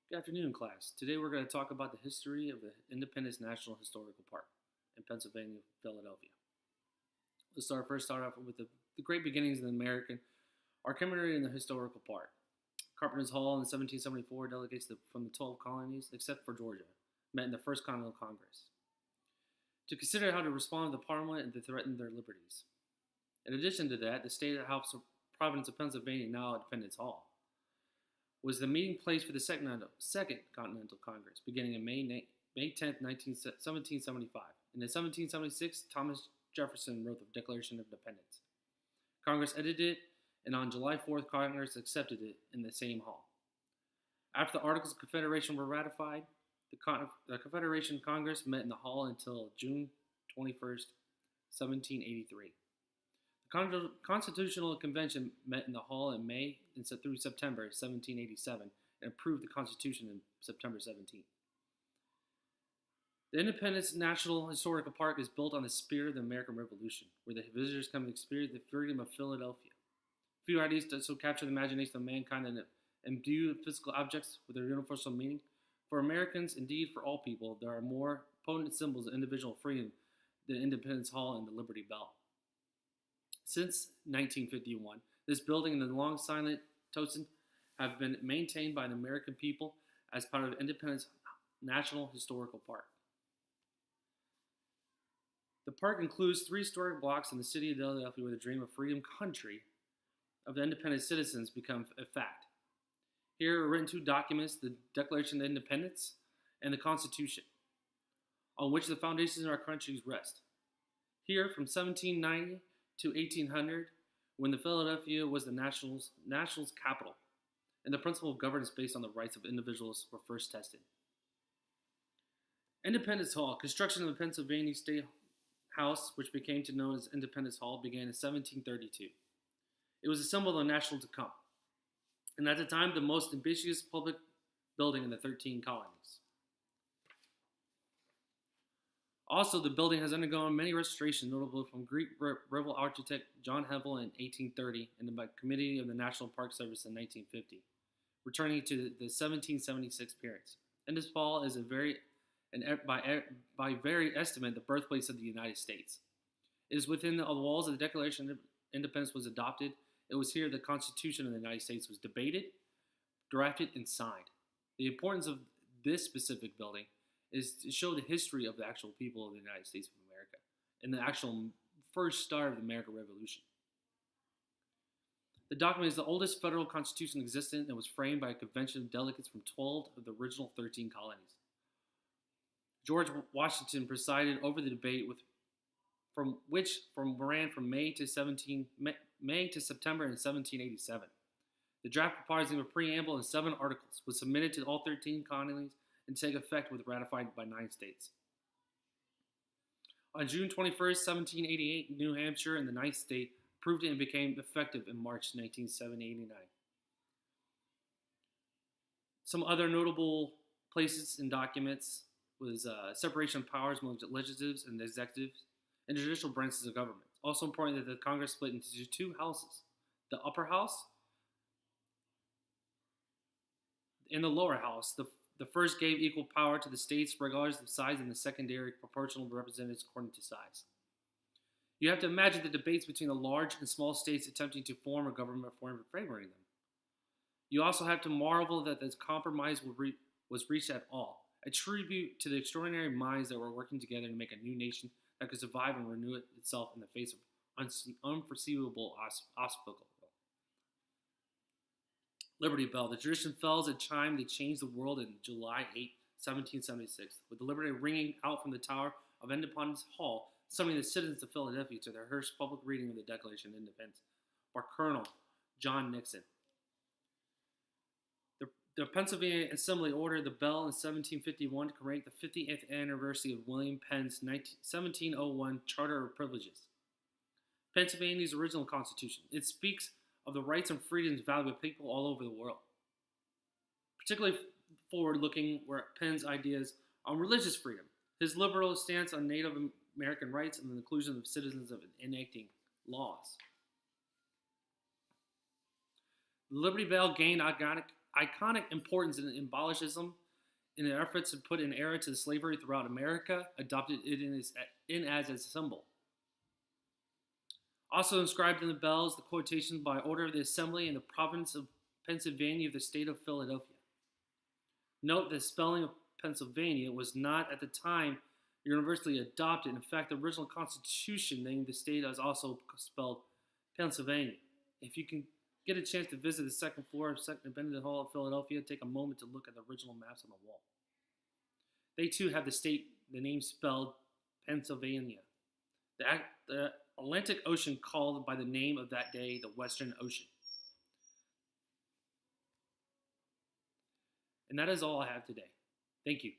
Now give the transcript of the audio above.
Good afternoon, class. Today we're going to talk about the history of the Independence National Historical Park in Pennsylvania, Philadelphia. Let's start off with the great beginnings of the American Archimery in the historical park. Carpenter's Hall in 1774 delegates from the 12 colonies, except for Georgia, met in the First Continental Congress to consider how to respond to the Parliament and to threaten their liberties. In addition to that, the State House of Province of Pennsylvania, now Independence Hall, was the meeting place for the Second Continental Congress, beginning on May 10, 1775. And in 1776, Thomas Jefferson wrote the Declaration of Independence. Congress edited it, and on July 4th, Congress accepted it in the same hall. After the Articles of Confederation were ratified, the Confederation Congress met in the hall until June 21st, 1783. The Constitutional Convention met in the hall in May and through September 1787 and approved the Constitution in September 17. The Independence National Historical Park is built on the spirit of the American Revolution, where the visitors come to experience the freedom of Philadelphia. Few ideas so capture the imagination of mankind and imbue physical objects with their universal meaning. For Americans, indeed for all people, there are more potent symbols of individual freedom than Independence Hall and the Liberty Bell. Since 1951, this building and the long silent Tosin have been maintained by the American people as part of Independence National Historical Park. The park includes 3 historic blocks in the city of Philadelphia where the dream of freedom country of the independent citizens become a fact. Here are written 2 documents, the Declaration of Independence and the Constitution, on which the foundations of our countries rest. Here, from 1790 to 1800, when the Philadelphia was the national's capital, and the principle of governance based on the rights of individuals were first tested. Independence Hall, construction of the Pennsylvania State House, which became known as Independence Hall, began in 1732. It was a symbol of the national to come, and at the time, the most ambitious public building in the 13 colonies. Also, the building has undergone many restorations, notable from Greek Revival architect John Hempel in 1830 and by Committee of the National Park Service in 1950, returning to the 1776 appearance. Independence Hall is by very estimate the birthplace of the United States. It is within the walls of the Declaration of Independence was adopted. It was here the Constitution of the United States was debated, drafted, and signed. The importance of this specific building is to show the history of the actual people of the United States of America and the actual first start of the American Revolution. The document is the oldest federal constitution existent and was framed by a convention of delegates from 12 of the original 13 colonies. George Washington presided over the debate, which ran from May to September in 1787. The draft comprising a preamble and 7 articles was submitted to all 13 colonies and take effect with ratified by 9 states. On June 21st, 1788, New Hampshire and the 9th state approved it and became effective in March 1989. Some other notable places and documents was separation of powers among legislatives and executives and judicial branches of government. Also important that the Congress split into 2 houses, the upper house and the lower house. The first gave equal power to the states regardless of size, and the secondary proportional representatives according to size. You have to imagine the debates between the large and small states attempting to form a government favoring them. You also have to marvel that this compromise was reached at all, a tribute to the extraordinary minds that were working together to make a new nation that could survive and renew itself in the face of unforeseeable obstacles. Liberty Bell. The tradition fell as a chime that changed the world in July 8, 1776, with the Liberty ringing out from the tower of Independence Hall, summoning the citizens of Philadelphia to their first public reading of the Declaration of Independence by Colonel John Nixon. The Pennsylvania Assembly ordered the bell in 1751 to commemorate the 50th anniversary of William Penn's 1701 Charter of Privileges, Pennsylvania's original constitution. It speaks of the rights and freedoms valued by people all over the world. Particularly forward-looking were Penn's ideas on religious freedom, his liberal stance on Native American rights, and the inclusion of citizens of enacting laws. The Liberty Bell gained iconic importance in abolitionism in an effort to put an era to slavery throughout America, adopted it as a symbol. Also inscribed in the bells, the quotation by order of the Assembly in the province of Pennsylvania of the state of Philadelphia. Note the spelling of Pennsylvania was not at the time universally adopted. In fact, the original Constitution named the state as also spelled Pennsylvania. If you can get a chance to visit the second floor of Second Benedict Hall of Philadelphia, take a moment to look at the original maps on the wall. They too have the name spelled Pennsylvania. The Atlantic Ocean called by the name of that day the Western Ocean. And that is all I have today. Thank you.